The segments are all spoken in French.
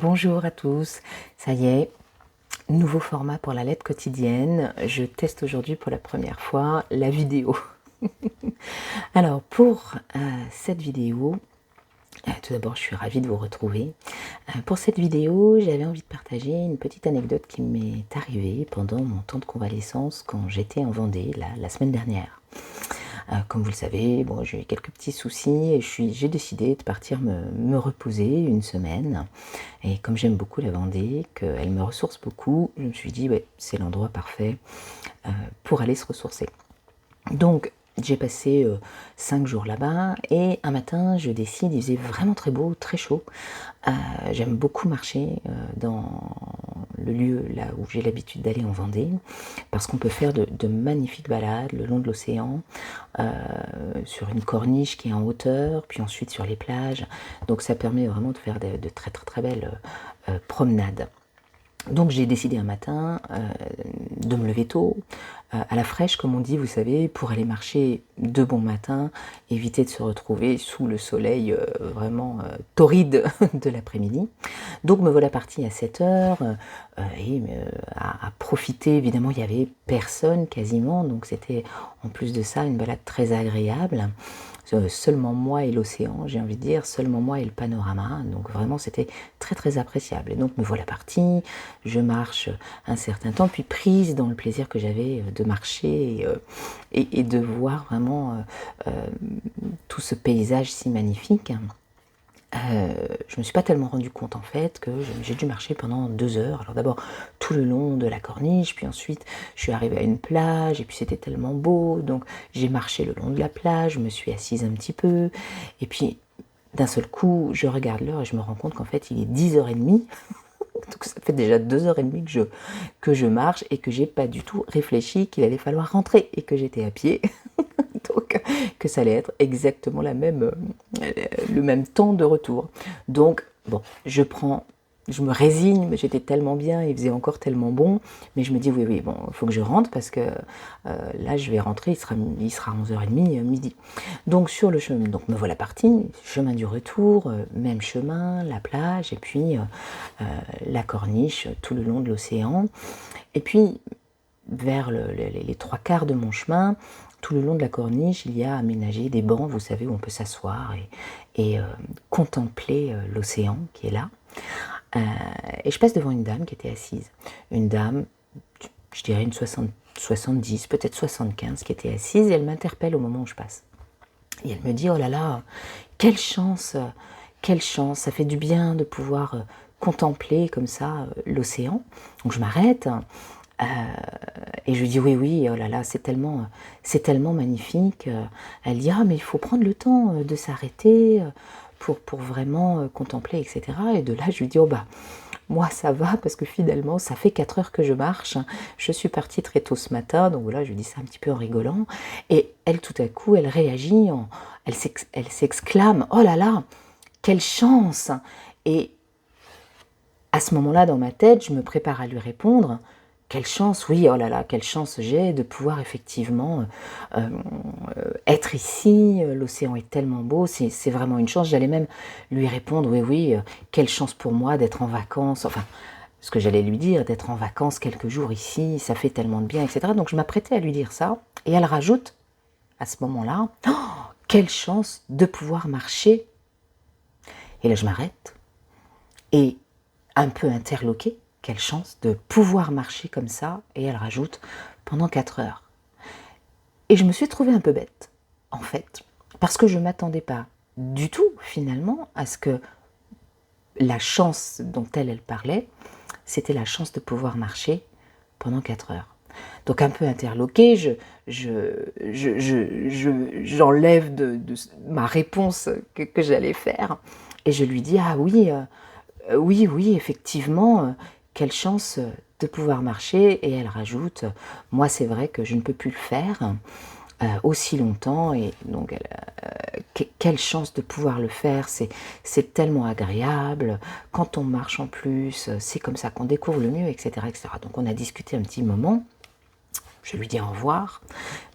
Bonjour à tous, ça y est, nouveau format pour la lettre quotidienne. Je teste aujourd'hui pour la première fois la vidéo. Alors pour cette vidéo, tout d'abord je suis ravie de vous retrouver. Pour cette vidéo, j'avais envie de partager une petite anecdote qui m'est arrivée pendant mon temps de convalescence quand j'étais en Vendée la semaine dernière. Comme vous le savez, bon, j'ai eu quelques petits soucis et j'ai décidé de partir me reposer une semaine. Et comme j'aime beaucoup la Vendée, qu'elle me ressource beaucoup, je me suis dit, ouais, c'est l'endroit parfait pour aller se ressourcer. Donc, j'ai passé 5 jours là-bas et un matin, je décide, il faisait vraiment très beau, très chaud. J'aime beaucoup marcher dans le lieu là où j'ai l'habitude d'aller en Vendée parce qu'on peut faire de magnifiques balades le long de l'océan, sur une corniche qui est en hauteur, puis ensuite sur les plages. Donc ça permet vraiment de faire de très très très belles promenades. Donc j'ai décidé un matin de me lever tôt, à la fraîche comme on dit, vous savez, pour aller marcher de bon matin, éviter de se retrouver sous le soleil vraiment torride de l'après-midi. Donc me voilà partie à 7 heures et à profiter, évidemment il n'y avait personne quasiment, donc c'était en plus de ça une balade très agréable. Seulement moi et l'océan, j'ai envie de dire, seulement moi et le panorama, donc vraiment c'était très très appréciable. Et donc me voilà partie, je marche un certain temps, puis prise dans le plaisir que j'avais de marcher et de voir vraiment tout ce paysage si magnifique. Je me suis pas tellement rendu compte en fait que j'ai dû marcher pendant 2 heures. Alors d'abord tout le long de la corniche, puis ensuite je suis arrivée à une plage et puis c'était tellement beau, donc j'ai marché le long de la plage, je me suis assise un petit peu et puis d'un seul coup je regarde l'heure et je me rends compte qu'en fait il est 10h30. Donc ça fait déjà 2h30 que je marche et que j'ai pas du tout réfléchi qu'il allait falloir rentrer et que j'étais à pied. Donc que ça allait être exactement le même temps de retour. Donc bon, je me résigne, mais j'étais tellement bien, il faisait encore tellement bon, mais je me dis oui, bon, il faut que je rentre parce que là je vais rentrer, il sera 11h30, midi. Donc sur le chemin, donc me voilà partie, chemin du retour, même chemin, la plage, et puis la corniche tout le long de l'océan. Et puis vers les 3/4 de mon chemin, tout le long de la corniche, il y a aménagé des bancs, vous savez, où on peut s'asseoir et contempler l'océan qui est là. Et je passe devant une dame qui était assise. Une dame, je dirais une 70, peut-être 75, qui était assise, et elle m'interpelle au moment où je passe. Et elle me dit, oh là là, quelle chance, ça fait du bien de pouvoir contempler comme ça l'océan. Donc je m'arrête. Et je lui dis oui, oh là là, c'est tellement magnifique. Elle dit ah mais il faut prendre le temps de s'arrêter pour vraiment contempler, etc. Et de là je lui dis oh bah moi ça va parce que finalement ça fait 4 heures que je marche. Je suis partie très tôt ce matin, donc voilà je lui dis ça un petit peu en rigolant. Et elle tout à coup elle réagit, elle s'exclame oh là là, quelle chance. Et à ce moment-là dans ma tête je me prépare à lui répondre. Quelle chance, oui, oh là là, quelle chance j'ai de pouvoir effectivement être ici, l'océan est tellement beau, c'est vraiment une chance. J'allais même lui répondre, oui, quelle chance pour moi d'être en vacances, enfin, ce que j'allais lui dire, d'être en vacances quelques jours ici, ça fait tellement de bien, etc. Donc je m'apprêtais à lui dire ça, et elle rajoute, à ce moment-là, oh, quelle chance de pouvoir marcher. Et là je m'arrête, et un peu interloquée, quelle chance de pouvoir marcher comme ça, et elle rajoute, pendant 4 heures. Et je me suis trouvée un peu bête, en fait, parce que je ne m'attendais pas du tout, finalement, à ce que la chance dont elle parlait, c'était la chance de pouvoir marcher pendant 4 heures. Donc un peu interloquée, j'enlève de ma réponse que j'allais faire, et je lui dis, ah oui, oui, effectivement, quelle chance de pouvoir marcher. Et elle rajoute, moi c'est vrai que je ne peux plus le faire aussi longtemps, et donc quelle chance de pouvoir le faire, c'est tellement agréable, quand on marche en plus, c'est comme ça qu'on découvre le mieux, etc., etc. Donc on a discuté un petit moment, je lui dis au revoir,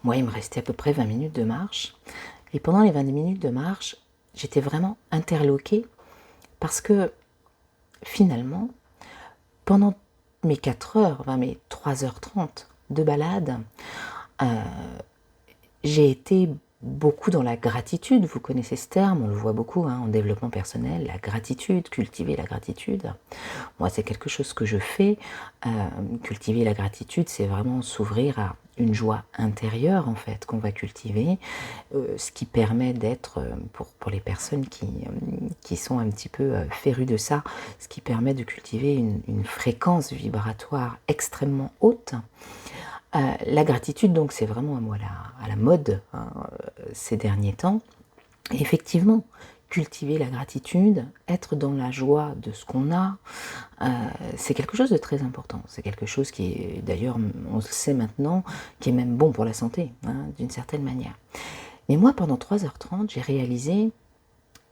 moi il me restait à peu près 20 minutes de marche, et pendant les 20 minutes de marche, j'étais vraiment interloquée, parce que finalement, pendant mes 4 heures, enfin mes 3h30 de balade, j'ai été beaucoup dans la gratitude. Vous connaissez ce terme, on le voit beaucoup en développement personnel, la gratitude, cultiver la gratitude. Moi, c'est quelque chose que je fais. Cultiver la gratitude, c'est vraiment s'ouvrir à une joie intérieure, en fait, qu'on va cultiver, ce qui permet d'être, pour les personnes qui sont un petit peu férues de ça, ce qui permet de cultiver une fréquence vibratoire extrêmement haute. La gratitude, donc, c'est vraiment à la mode ces derniers temps. Et effectivement, cultiver la gratitude, être dans la joie de ce qu'on a, c'est quelque chose de très important. C'est quelque chose qui est, d'ailleurs, on le sait maintenant, qui est même bon pour la santé, d'une certaine manière. Mais moi, pendant 3h30, j'ai réalisé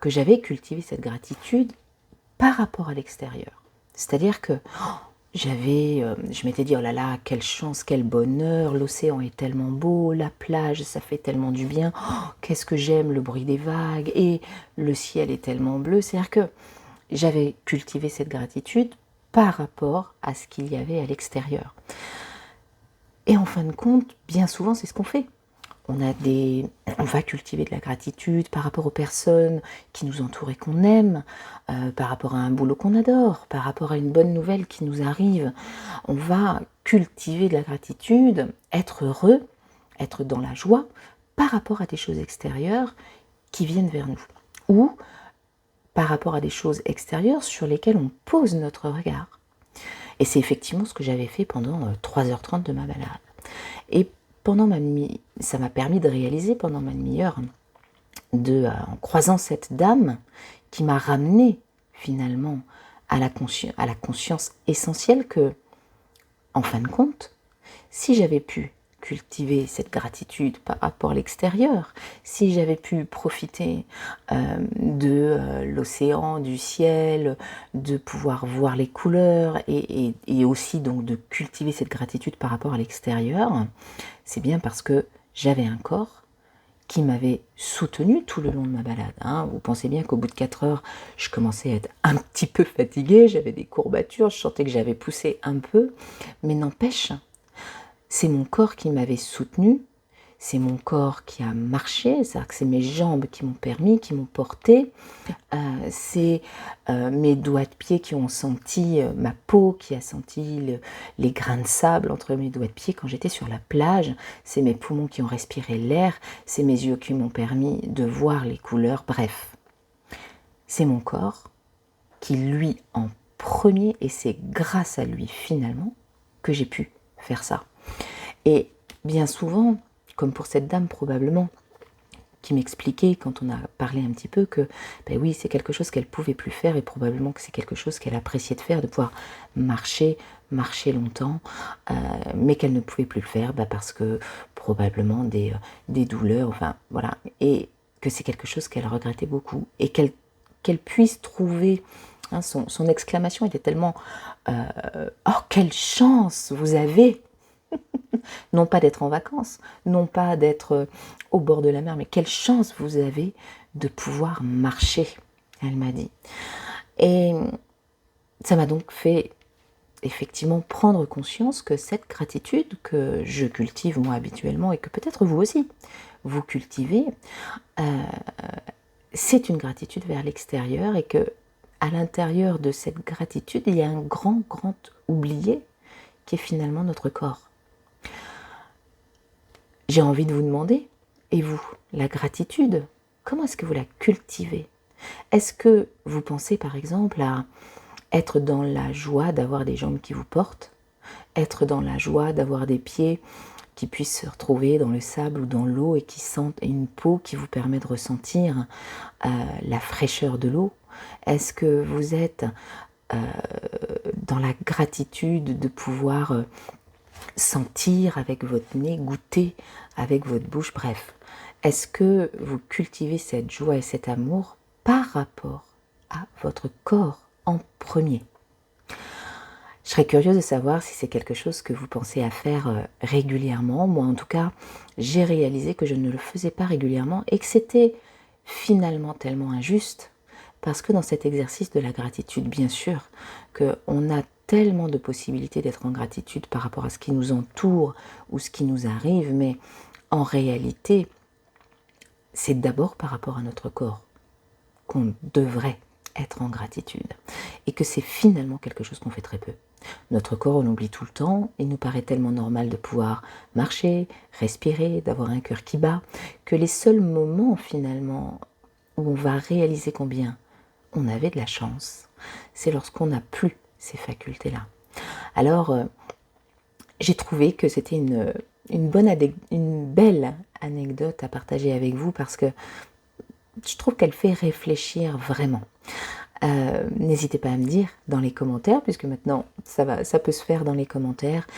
que j'avais cultivé cette gratitude par rapport à l'extérieur. C'est-à-dire que je m'étais dit, oh là là, quelle chance, quel bonheur, l'océan est tellement beau, la plage, ça fait tellement du bien, qu'est-ce que j'aime le bruit des vagues, et le ciel est tellement bleu. C'est-à-dire que j'avais cultivé cette gratitude par rapport à ce qu'il y avait à l'extérieur. Et en fin de compte, bien souvent, c'est ce qu'on fait. On va cultiver de la gratitude par rapport aux personnes qui nous entourent et qu'on aime, par rapport à un boulot qu'on adore, par rapport à une bonne nouvelle qui nous arrive. On va cultiver de la gratitude, être heureux, être dans la joie, par rapport à des choses extérieures qui viennent vers nous. Ou par rapport à des choses extérieures sur lesquelles on pose notre regard. Et c'est effectivement ce que j'avais fait pendant 3h30 de ma balade. Et ça m'a permis de réaliser pendant ma demi-heure, en croisant cette dame qui m'a ramené finalement à la conscience essentielle que, en fin de compte, si j'avais pu cultiver cette gratitude par rapport à l'extérieur, si j'avais pu profiter de l'océan, du ciel, de pouvoir voir les couleurs et aussi donc de cultiver cette gratitude par rapport à l'extérieur, c'est bien parce que j'avais un corps qui m'avait soutenu tout le long de ma balade. Vous pensez bien qu'au bout de 4 heures, je commençais à être un petit peu fatiguée, j'avais des courbatures, je sentais que j'avais poussé un peu, mais n'empêche, c'est mon corps qui m'avait soutenu, c'est mon corps qui a marché, c'est-à-dire que c'est mes jambes qui m'ont permis, qui m'ont porté, c'est mes doigts de pied qui ont senti ma peau, qui a senti les grains de sable entre mes doigts de pied quand j'étais sur la plage, c'est mes poumons qui ont respiré l'air, c'est mes yeux qui m'ont permis de voir les couleurs, bref. C'est mon corps qui, lui, en premier, et c'est grâce à lui, finalement, que j'ai pu faire ça. Et bien souvent, comme pour cette dame probablement, qui m'expliquait quand on a parlé un petit peu que oui, c'est quelque chose qu'elle pouvait plus faire et probablement que c'est quelque chose qu'elle appréciait de faire, de pouvoir marcher longtemps, mais qu'elle ne pouvait plus le faire parce que probablement des douleurs, enfin voilà, et que c'est quelque chose qu'elle regrettait beaucoup et qu'elle puisse trouver, son exclamation était tellement oh quelle chance vous avez non pas d'être en vacances, non pas d'être au bord de la mer, mais quelle chance vous avez de pouvoir marcher, elle m'a dit. Et ça m'a donc fait effectivement prendre conscience que cette gratitude que je cultive moi habituellement et que peut-être vous aussi, vous cultivez, c'est une gratitude vers l'extérieur et que à l'intérieur de cette gratitude, il y a un grand oublié qui est finalement notre corps. J'ai envie de vous demander, et vous, la gratitude, comment est-ce que vous la cultivez? Est-ce que vous pensez par exemple à être dans la joie d'avoir des jambes qui vous portent, être dans la joie d'avoir des pieds qui puissent se retrouver dans le sable ou dans l'eau et qui sentent une peau qui vous permet de ressentir la fraîcheur de l'eau? Est-ce que vous êtes dans la gratitude de pouvoir sentir avec votre nez, goûter avec votre bouche, bref. Est-ce que vous cultivez cette joie et cet amour par rapport à votre corps en premier? Je serais curieuse de savoir si c'est quelque chose que vous pensez à faire régulièrement. Moi, en tout cas, j'ai réalisé que je ne le faisais pas régulièrement et que c'était finalement tellement injuste Parce que dans cet exercice de la gratitude, bien sûr, qu'on a tellement de possibilités d'être en gratitude par rapport à ce qui nous entoure ou ce qui nous arrive, mais en réalité, c'est d'abord par rapport à notre corps qu'on devrait être en gratitude. Et que c'est finalement quelque chose qu'on fait très peu. Notre corps, on l'oublie tout le temps. Il nous paraît tellement normal de pouvoir marcher, respirer, d'avoir un cœur qui bat, que les seuls moments finalement où on va réaliser combien on avait de la chance, c'est lorsqu'on n'a plus ces facultés-là. Alors, j'ai trouvé que c'était une belle anecdote à partager avec vous parce que je trouve qu'elle fait réfléchir vraiment. N'hésitez pas à me dire dans les commentaires, puisque maintenant ça peut se faire dans les commentaires,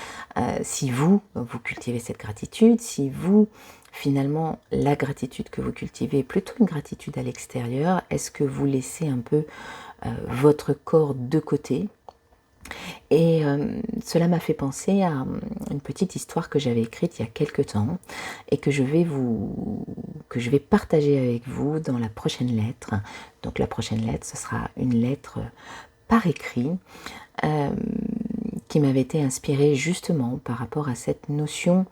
si vous cultivez cette gratitude, si vous, finalement, la gratitude que vous cultivez est plutôt une gratitude à l'extérieur, est-ce que vous laissez un peu votre corps de côté? Et cela m'a fait penser à une petite histoire que j'avais écrite il y a quelques temps et que je vais partager avec vous dans la prochaine lettre. Donc la prochaine lettre, ce sera une lettre par écrit qui m'avait été inspirée justement par rapport à cette notion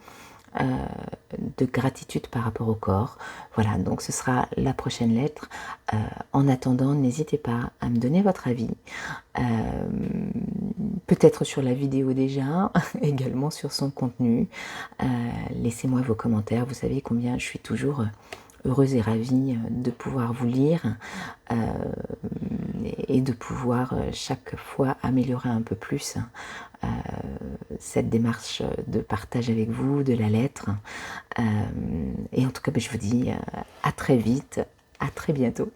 de gratitude par rapport au corps. Voilà, donc ce sera la prochaine lettre. En attendant, n'hésitez pas à me donner votre avis, peut-être sur la vidéo déjà, également sur son contenu. Laissez-moi vos commentaires, vous savez combien je suis toujours heureuse et ravie de pouvoir vous lire et de pouvoir chaque fois améliorer un peu plus cette démarche de partage avec vous, de la lettre. Et en tout cas, je vous dis à très vite, à très bientôt.